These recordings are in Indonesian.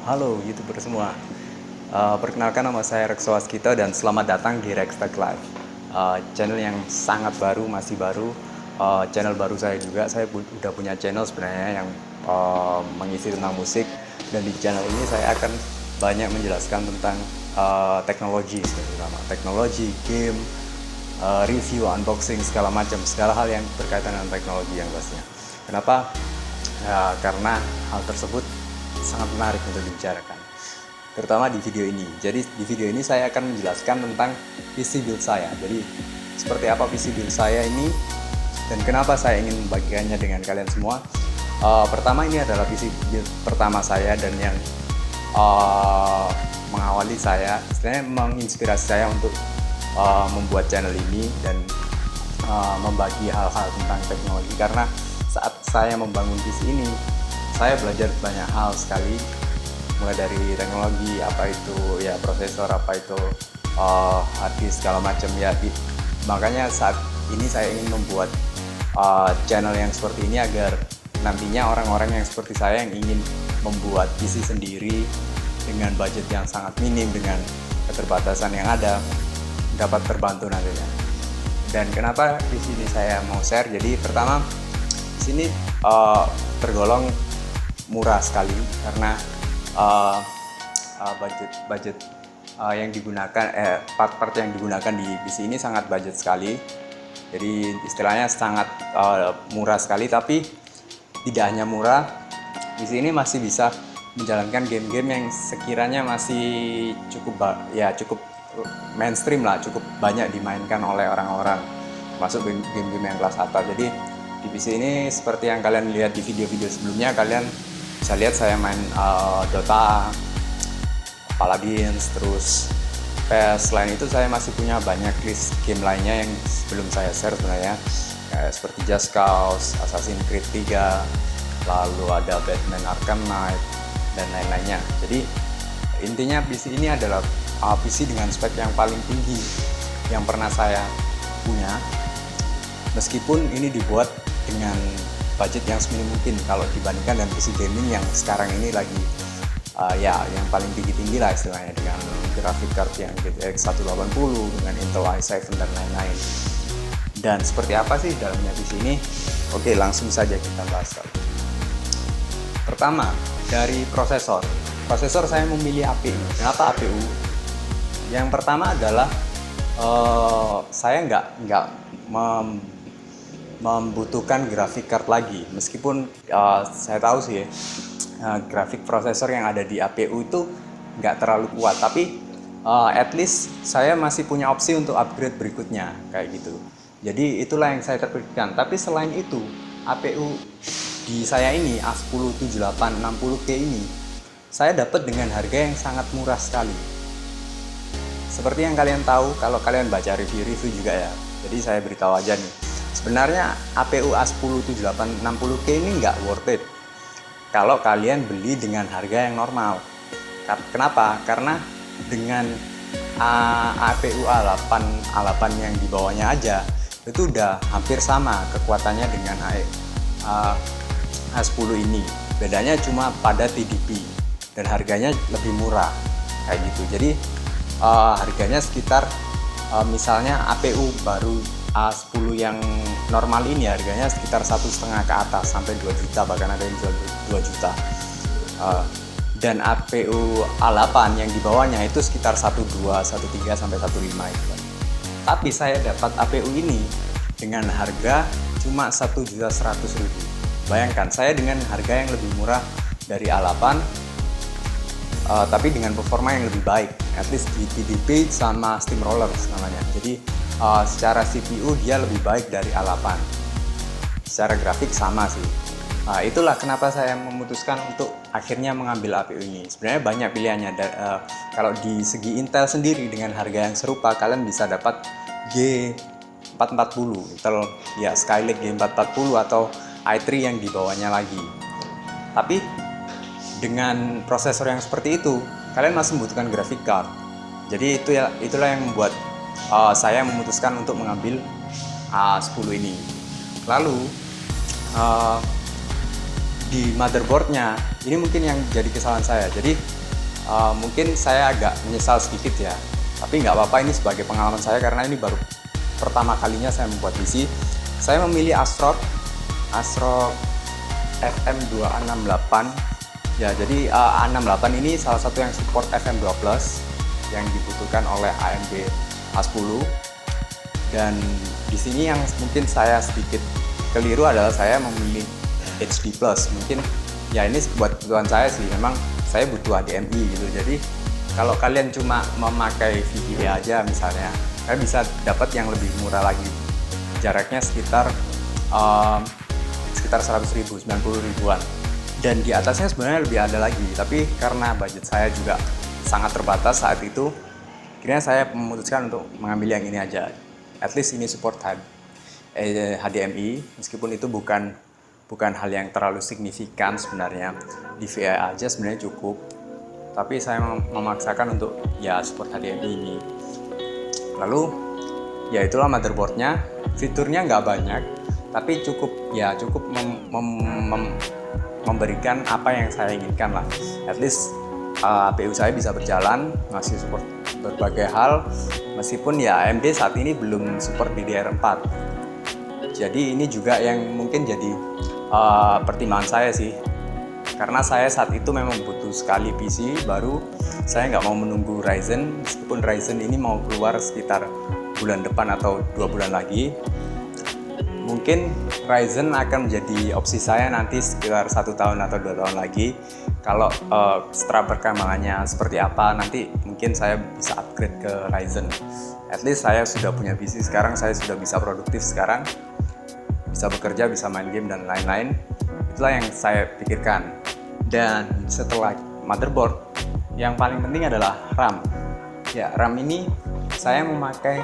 Halo YouTuber semua. Perkenalkan nama saya Rekso Waskito dan selamat datang di Rex Tech Live. Channel yang sangat baru, masih baru. Channel baru saya juga. Saya udah punya channel sebenarnya yang mengisi tentang musik, dan di channel ini saya akan banyak menjelaskan tentang teknologi, terutama teknologi, game, review, unboxing, segala hal yang berkaitan dengan teknologi yang pastinya. Kenapa? Karena hal tersebut sangat menarik untuk dibicarakan, terutama di video ini. Jadi di video ini saya akan menjelaskan tentang PC build saya. Jadi seperti apa PC build saya ini dan kenapa saya ingin membagikannya dengan kalian semua. Pertama, ini adalah PC build pertama saya dan yang mengawali saya, istilahnya menginspirasi saya untuk membuat channel ini dan membagi hal-hal tentang teknologi. Karena saat saya membangun PC ini, saya belajar banyak hal sekali, mulai dari teknologi, apa itu ya prosesor, apa itu hard disk, segala macam ya. Makanya saat ini saya ingin membuat channel yang seperti ini agar nantinya orang-orang yang seperti saya yang ingin membuat PC sendiri dengan budget yang sangat minim, dengan keterbatasan yang ada, dapat terbantu nantinya. Dan kenapa di sini saya mau share? Jadi pertama, di sini tergolong murah sekali karena budget yang digunakan, part-part yang digunakan di PC ini sangat budget sekali. Jadi istilahnya sangat murah sekali, tapi tidak hanya murah, PC ini masih bisa menjalankan game-game yang sekiranya masih cukup mainstream lah, cukup banyak dimainkan oleh orang-orang, masuk game-game yang kelas atas. Jadi di PC ini seperti yang kalian lihat di video-video sebelumnya, kalian bisa lihat saya main Dota, Paladins, terus PS. Selain itu saya masih punya banyak list game lainnya yang belum saya share sebenarnya, kayak seperti Just Cause, Assassin's Creed 3, lalu ada Batman Arkham Knight, dan lain-lainnya. Jadi intinya PC ini adalah PC dengan spek yang paling tinggi yang pernah saya punya, meskipun ini dibuat dengan budget yang seminim mungkin kalau dibandingkan dengan PC gaming yang sekarang ini lagi yang paling tinggi-tinggi lah istilahnya, dengan graphic card yang GTX 1080 dengan Intel i7 dan lain-lain. Dan seperti apa sih dalamnya PC ini? Oke, langsung saja kita bahas. Pertama, dari prosesor. Prosesor saya memilih APU. Kenapa APU? Yang pertama adalah saya nggak membutuhkan graphic card lagi, meskipun saya tahu sih grafik prosesor yang ada di APU itu nggak terlalu kuat, tapi at least saya masih punya opsi untuk upgrade berikutnya kayak gitu. Jadi itulah yang saya terpikirkan. Tapi selain itu, APU di saya ini A107860K ini saya dapat dengan harga yang sangat murah sekali. Seperti yang kalian tahu kalau kalian baca review-review juga ya. Jadi saya beritahu aja nih, sebenarnya APU A107860K ini nggak worth it kalau kalian beli dengan harga yang normal. Kenapa? Karena dengan APU A8 yang di bawahnya aja itu udah hampir sama kekuatannya dengan A10 ini. Bedanya cuma pada TDP dan harganya lebih murah kayak gitu. Jadi harganya sekitar misalnya APU baru A10 yang normal ini harganya sekitar 1,5 ke atas sampai 2 juta, bahkan ada yang jual 2 juta. Dan APU A8 yang di bawahnya itu sekitar 12, 13 sampai 15 gitu. Tapi saya dapat APU ini dengan harga cuma 1.100.000. Bayangkan, saya dengan harga yang lebih murah dari A8 tapi dengan performa yang lebih baik, at least di TDP sama Steamroller namanya. Jadi secara CPU dia lebih baik dari A8, secara grafik sama sih. Itulah kenapa saya memutuskan untuk akhirnya mengambil APU ini. Sebenarnya banyak pilihannya. Kalau di segi Intel sendiri dengan harga yang serupa, kalian bisa dapat G440 Intel ya, Skylake G440 atau i3 yang di bawahnya lagi. Tapi dengan prosesor yang seperti itu, kalian masih membutuhkan graphic card. Jadi itulah yang membuat saya memutuskan untuk mengambil A10 ini. Lalu di motherboardnya ini mungkin yang jadi kesalahan saya. Jadi Mungkin saya agak menyesal sedikit ya, tapi nggak apa-apa, ini sebagai pengalaman saya karena ini baru pertama kalinya saya membuat PC. Saya memilih ASRock FM2A68 ya. Jadi A68 ini salah satu yang support FM2+ yang dibutuhkan oleh AMD A10. Dan di sini yang mungkin saya sedikit keliru adalah saya memilih HD+. Mungkin ya ini buat kebutuhan saya sih, memang saya butuh HDMI gitu. Jadi kalau kalian cuma memakai VGA aja misalnya, kalian bisa dapat yang lebih murah lagi. Jaraknya sekitar 100.000, 90 ribuan. Dan di atasnya sebenarnya lebih ada lagi, tapi karena budget saya juga sangat terbatas saat itu, akhirnya saya memutuskan untuk mengambil yang ini aja. At least ini support HDMI, meskipun itu bukan hal yang terlalu signifikan sebenarnya. DVI aja sebenarnya cukup, tapi saya memaksakan untuk ya support HDMI ini. Lalu ya itulah motherboardnya. Fiturnya nggak banyak, tapi cukup memberikan apa yang saya inginkan lah. At least APU saya bisa berjalan, ngasih support berbagai hal, meskipun ya AMD saat ini belum support DDR4. Jadi ini juga yang mungkin jadi pertimbangan saya sih, karena saya saat itu memang butuh sekali PC baru. Saya nggak mau menunggu Ryzen, meskipun Ryzen ini mau keluar sekitar bulan depan atau 2 bulan lagi. Mungkin Ryzen akan menjadi opsi saya nanti sekitar 1 tahun atau 2 tahun lagi. Kalau setelah perkembangannya seperti apa, nanti mungkin saya bisa upgrade ke Ryzen. At least saya sudah punya PC sekarang, saya sudah bisa produktif sekarang, bisa bekerja, bisa main game dan lain-lain. Itulah yang saya pikirkan. Dan setelah motherboard, yang paling penting adalah RAM. Ya, RAM ini saya memakai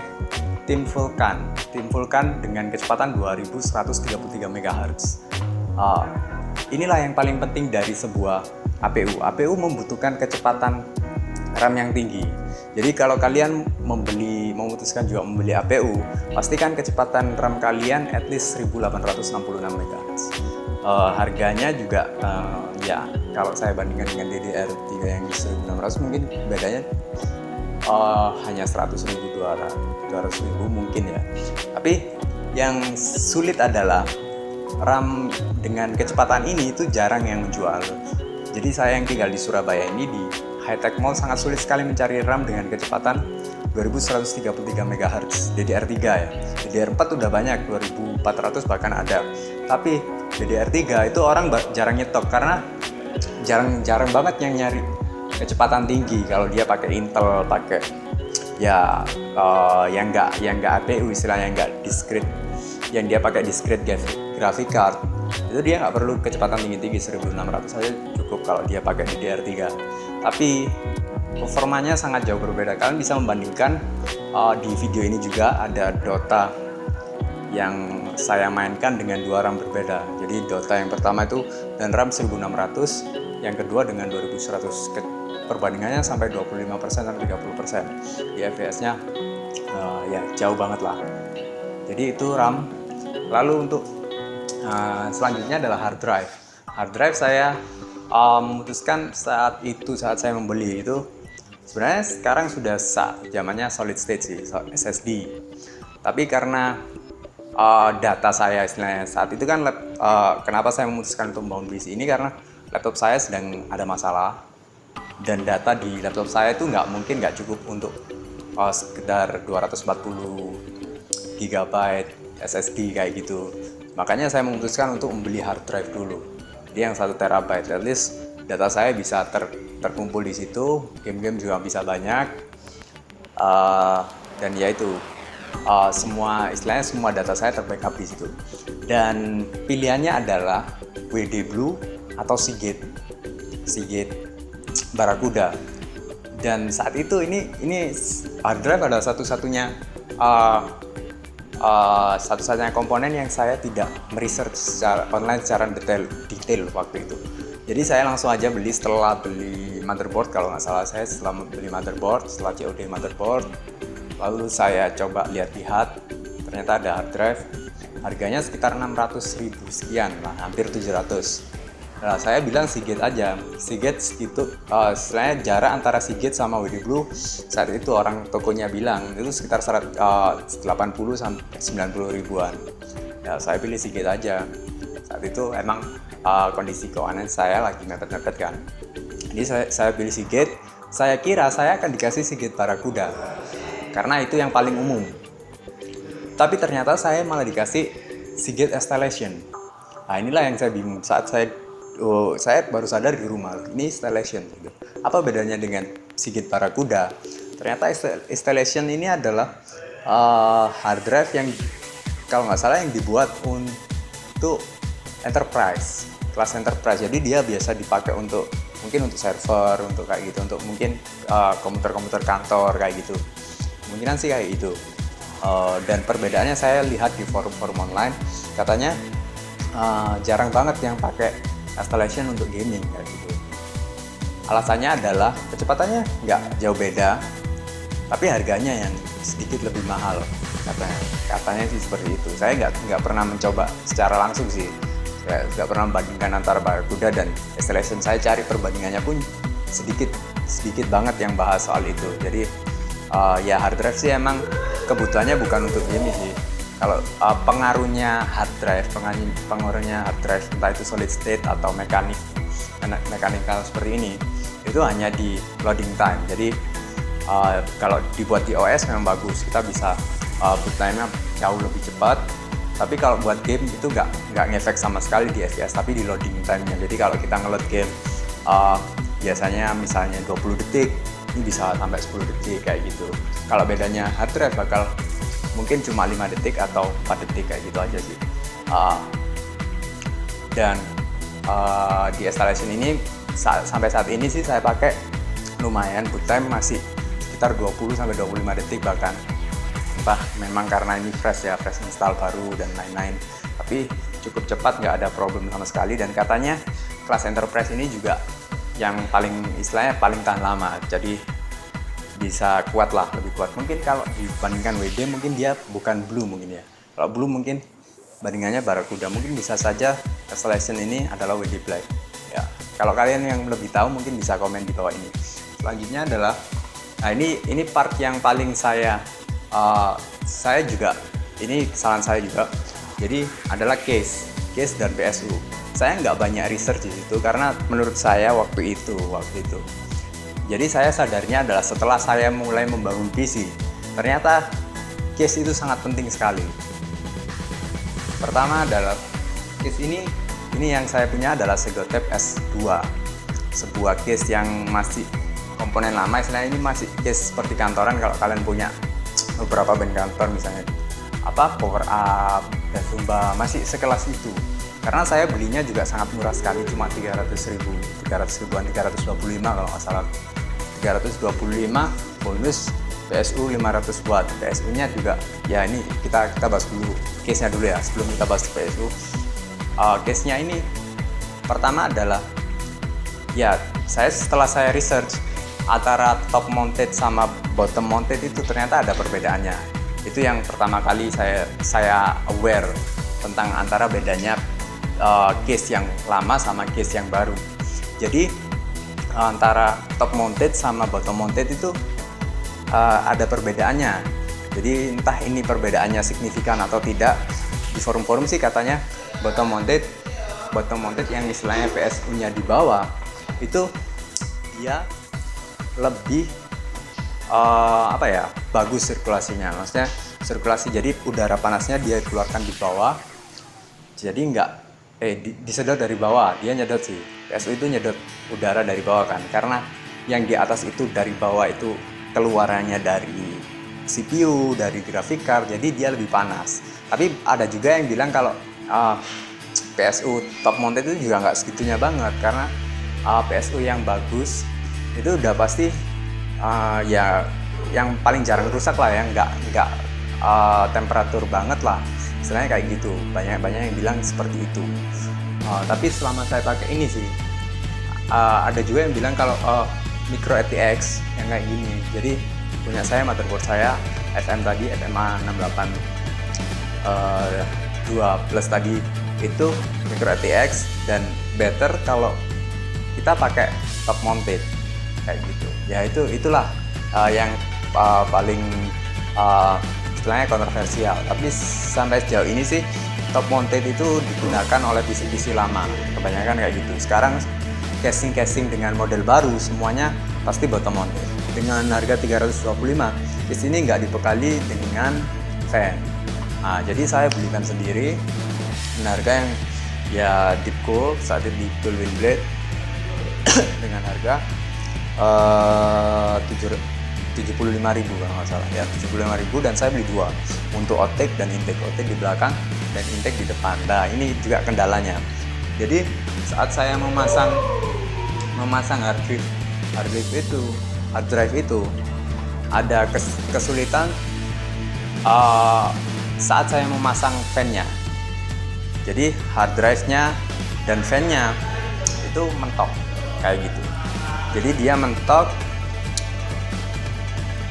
Tim Vulkan dengan kecepatan 2133 MHz. Inilah yang paling penting dari sebuah APU. APU membutuhkan kecepatan RAM yang tinggi. Jadi kalau kalian memutuskan juga membeli APU, pastikan kecepatan RAM kalian at least 1866 MHz. Harganya juga ya kalau saya bandingkan dengan DDR3 yang 1600 mungkin bedanya hanya 100.000, 200.000 mungkin ya. Tapi yang sulit adalah RAM dengan kecepatan ini itu jarang yang menjual. Jadi saya yang tinggal di Surabaya ini, di High Tech Mall, sangat sulit sekali mencari RAM dengan kecepatan 2133 MHz DDR3 ya. DDR4 udah banyak, 2400 bahkan ada. Tapi DDR3 itu orang jarang nyetok karena jarang banget yang nyari kecepatan tinggi. Kalau dia pakai Intel, pakai ya yang nggak APU, istilahnya yang nggak discrete, yang dia pakai discrete graphic card, itu dia nggak perlu kecepatan tinggi 1600 saja cukup kalau dia pakai DDR3. Tapi performanya sangat jauh berbeda. Kalian bisa membandingkan di video ini juga ada Dota yang saya mainkan dengan 2 RAM berbeda. Jadi Dota yang pertama itu dan RAM 1600, yang kedua dengan 2100. Perbandingannya sampai 25% dan 30%. Di FPS-nya ya jauh banget lah. Jadi itu RAM. Lalu untuk selanjutnya adalah hard drive. Hard drive saya memutuskan saat saya membeli itu, sebenarnya sekarang sudah zamannya solid state sih, SSD. Tapi karena data saya istilahnya saat itu kan kenapa saya memutuskan untuk membangun PC ini, karena laptop saya sedang ada masalah dan data di laptop saya itu nggak cukup untuk sekedar 240 GB SSD kayak gitu. Makanya saya memutuskan untuk membeli hard drive dulu. Dia yang 1 TB, at least data saya bisa terkumpul di situ, game-game juga bisa banyak, dan ya itu istilahnya semua data saya terbackup di situ. Dan pilihannya adalah WD Blue atau Seagate Barracuda. Dan saat itu ini hard drive adalah satu-satunya komponen yang saya tidak meresearch secara online secara detail waktu itu. Jadi saya langsung aja beli setelah beli motherboard, kalau nggak salah saya setelah beli motherboard, setelah COD motherboard, lalu saya coba lihat-lihat, ternyata ada hard drive, harganya sekitar 600.000 sekian lah, hampir 700. Nah, saya bilang Seagate aja. Seagate itu istilahnya jarak antara Seagate sama WD Blue saat itu orang tokonya bilang itu sekitar 80 sampai 90 ribuan. Ya, saya pilih Seagate aja. Saat itu emang kondisi keuangan saya lagi mepet-mepet kan. Jadi saya pilih Seagate. Saya kira saya akan dikasih Seagate Barakuda karena itu yang paling umum. Tapi ternyata saya malah dikasih Seagate Stellation. Nah, inilah yang saya bingung saat saya baru sadar di rumah, ini Stellation gitu. Apa bedanya dengan Seagate Barakuda? Ternyata Stellation ini adalah hard drive yang kalau nggak salah yang dibuat untuk enterprise, kelas enterprise. Jadi dia biasa dipakai mungkin untuk server, untuk kayak gitu, untuk mungkin komputer-komputer kantor kayak gitu. Kemungkinan sih kayak gitu. Dan perbedaannya saya lihat di forum-forum online, katanya jarang banget yang pakai Stellation untuk gaming kayak gitu. Alasannya adalah kecepatannya nggak jauh beda, tapi harganya yang sedikit lebih mahal katanya sih seperti itu. Saya nggak pernah mencoba secara langsung sih, nggak pernah membandingkan antara Barakuda dan Stellation. Saya cari perbandingannya pun sedikit banget yang bahas soal itu. Jadi ya hard drive sih emang kebutuhannya bukan untuk gaming sih. Kalau pengaruhnya hard drive entah itu solid state atau mechanical seperti ini, itu hanya di loading time. Jadi kalau dibuat di OS memang bagus, kita bisa boot time-nya jauh lebih cepat. Tapi kalau buat game itu nggak ngefek sama sekali di FPS, tapi di loading time-nya. Jadi kalau kita ngeload game biasanya misalnya 20 detik, ini bisa sampai 10 detik kayak gitu. Kalau bedanya hard drive bakal mungkin cuma 5 detik atau 4 detik kayak gitu aja sih. Dan di Stellation ini sampai saat ini sih saya pakai lumayan, boot time masih sekitar 20 sampai 25 detik bahkan. Entah memang karena ini fresh install baru dan lain-lain. Tapi cukup cepat, nggak ada problem sama sekali. Dan katanya kelas enterprise ini juga yang istilahnya paling tahan lama. Jadi bisa kuat lah, lebih kuat. Mungkin kalau dibandingkan WD mungkin dia bukan Blue mungkin ya. Kalau Blue mungkin bandingannya Barakuda. Mungkin bisa saja Stellation ini adalah WD Black. Ya, kalau kalian yang lebih tahu mungkin bisa komen di bawah ini. Selanjutnya adalah, nah ini part yang paling saya juga, ini kesalahan saya juga. Jadi adalah case dan PSU. Saya nggak banyak research di situ karena menurut saya waktu itu. Jadi saya sadarnya adalah setelah saya mulai membangun PC, ternyata case itu sangat penting sekali. Pertama adalah case ini yang saya punya adalah Segotep S2, sebuah case yang masih komponen lama. Istilahnya ini masih case seperti kantoran. Kalau kalian punya beberapa band kantor misalnya Power Up dan Zumba, masih sekelas itu. Karena saya belinya juga sangat murah sekali, cuma 325 kalau nggak salah. 325 bonus PSU 500 watt. PSU-nya juga ya, ini kita bahas dulu case-nya dulu ya sebelum kita bahas PSU. Case-nya ini pertama adalah ya, setelah saya research antara top mounted sama bottom mounted itu ternyata ada perbedaannya. Itu yang pertama kali saya aware tentang antara bedanya case yang lama sama case yang baru. Jadi antara top mounted sama bottom mounted itu ada perbedaannya. Jadi entah ini perbedaannya signifikan atau tidak. Di forum-forum sih katanya bottom mounted yang istilahnya PSU-nya di bawah itu dia lebih bagus sirkulasinya. Maksudnya sirkulasi, jadi udara panasnya dia keluarkan di bawah. Jadi disedot dari bawah, dia nyedot sih. PSU itu nyedot udara dari bawah kan, karena yang di atas itu dari bawah itu keluarannya dari CPU, dari graphic card, jadi dia lebih panas. Tapi ada juga yang bilang kalau PSU top mounted itu juga nggak segitunya banget, karena PSU yang bagus itu udah pasti ya yang paling jarang rusak lah ya, nggak temperatur banget lah, istilahnya kayak gitu. Banyak yang bilang seperti itu. Tapi selama saya pakai ini sih ada juga yang bilang kalau micro ATX yang kayak gini. Jadi punya saya, motherboard saya FM tadi SMA 68 2 plus tadi itu micro ATX, dan better kalau kita pakai top mounted kayak gitu. Ya itulah yang paling istilahnya kontroversial. Tapi sampai sejauh ini sih top mounted itu digunakan oleh PC-PC lama, kebanyakan kayak gitu. Sekarang casing dengan model baru semuanya pasti bottom mounted. Dengan harga 325, di sini nggak dibekali dengan fan. Nah, jadi saya belikan sendiri dengan harga yang ya Deepcool, saat itu Deepcool Windblade dengan harga 75.000 kalau nggak salah ya, 75.000, dan saya beli dua untuk outtake dan intake. Outtake di belakang dan intake di depan. Nah, ini juga kendalanya. Jadi saat saya memasang hard drive itu ada kesulitan saat saya memasang fan-nya. Jadi hard drive-nya dan fan-nya itu mentok kayak gitu. Jadi dia mentok,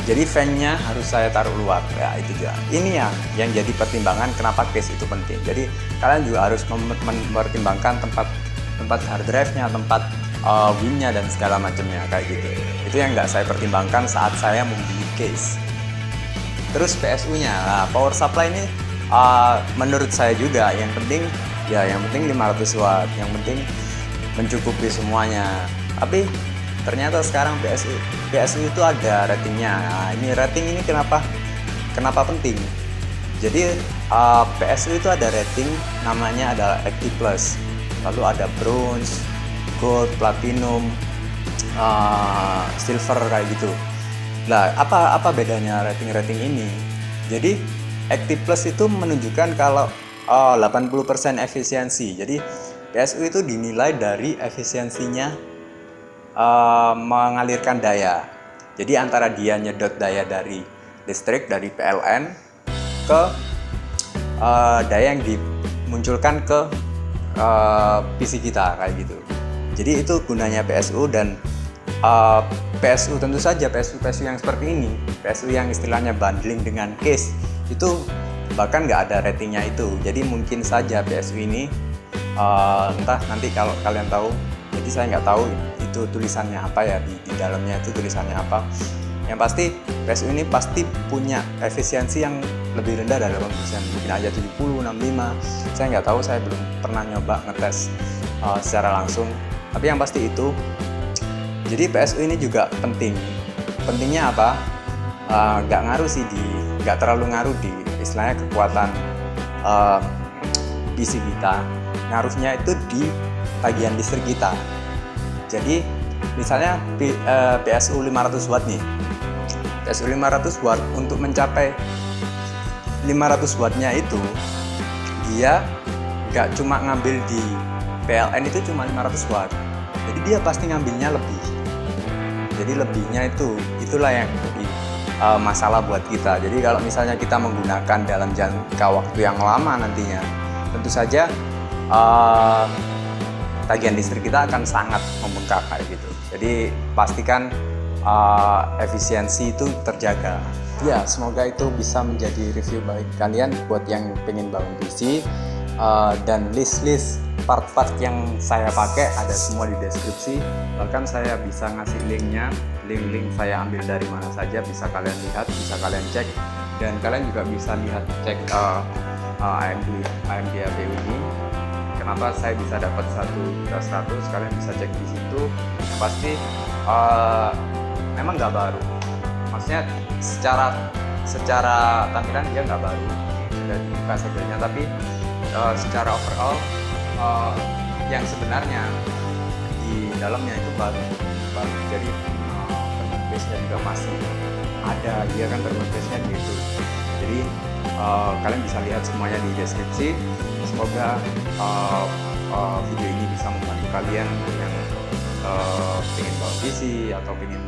jadi fan-nya harus saya taruh luar. Ya itu juga. Ini yang jadi pertimbangan kenapa case itu penting. Jadi kalian juga harus mempertimbangkan tempat hard drive-nya, tempat win-nya dan segala macamnya kayak gitu. Itu yang nggak saya pertimbangkan saat saya membeli case. Terus PSU-nya, nah, power supply ini menurut saya juga yang penting 500 watt, yang penting mencukupi semuanya. Tapi ternyata sekarang PSU itu ada ratingnya. Nah, ini rating ini kenapa penting? Jadi PSU itu ada rating, namanya adalah Active Plus. Lalu ada Bronze, Gold, Platinum, Silver kayak gitu. Nah, apa bedanya rating ini? Jadi Active Plus itu menunjukkan kalau 80% efisiensi. Jadi PSU itu dinilai dari efisiensinya mengalirkan daya. Jadi antara dia nyedot daya dari listrik, dari PLN ke daya yang dimunculkan ke PC kita kayak gitu. Jadi itu gunanya PSU. Dan PSU tentu saja PSU yang seperti ini, PSU yang istilahnya bundling dengan case itu bahkan nggak ada ratingnya itu. Jadi mungkin saja PSU ini entah nanti kalau kalian tahu. Jadi saya nggak tahu itu tulisannya apa ya, di dalamnya itu tulisannya apa. Yang pasti PSU ini pasti punya efisiensi yang lebih rendah dari 80%, mungkin aja 70, 65. Saya nggak tahu, saya belum pernah nyoba ngetes secara langsung. Tapi yang pasti itu, jadi PSU ini juga penting. Pentingnya apa? Nggak terlalu ngaruh di istilahnya kekuatan PC kita. Ngaruhnya itu di tagihan listrik kita. Jadi misalnya PSU 500 watt nih. PSU 500 watt, untuk mencapai 500 wattnya itu dia nggak cuma ngambil di PLN itu cuma 500 watt. Jadi dia pasti ngambilnya lebih. Jadi lebihnya itulah yang jadi masalah buat kita. Jadi kalau misalnya kita menggunakan dalam jangka waktu yang lama nantinya, tentu saja tagihan listrik kita akan sangat membengkak kayak gitu. Jadi pastikan efisiensi itu terjaga. Ya, semoga itu bisa menjadi review baik kalian buat yang pengen bangun PC. Dan list part-part yang saya pakai ada semua di deskripsi. Bahkan saya bisa ngasih linknya, link saya ambil dari mana saja, bisa kalian lihat, bisa kalian cek. Dan kalian juga bisa cek AMD APU ini. Kenapa saya bisa dapat 1.100, kalian bisa cek di situ. Yang pasti memang nggak baru, maksudnya secara tampilan dia nggak baru, sudah dibuka segelnya, tapi secara overall yang sebenarnya di dalamnya itu baru. Jadi thermal base-nya juga masih ada, dia kan thermal base-nya gitu. Jadi kalian bisa lihat semuanya di deskripsi. Semoga video ini bisa membantu kalian yang pengen bawa PC atau pengen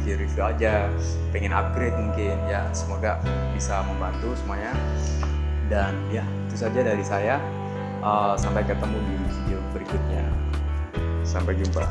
review aja, pengen upgrade mungkin ya. Semoga bisa membantu semuanya. Dan ya, itu saja dari saya. Sampai ketemu di video berikutnya. Sampai jumpa.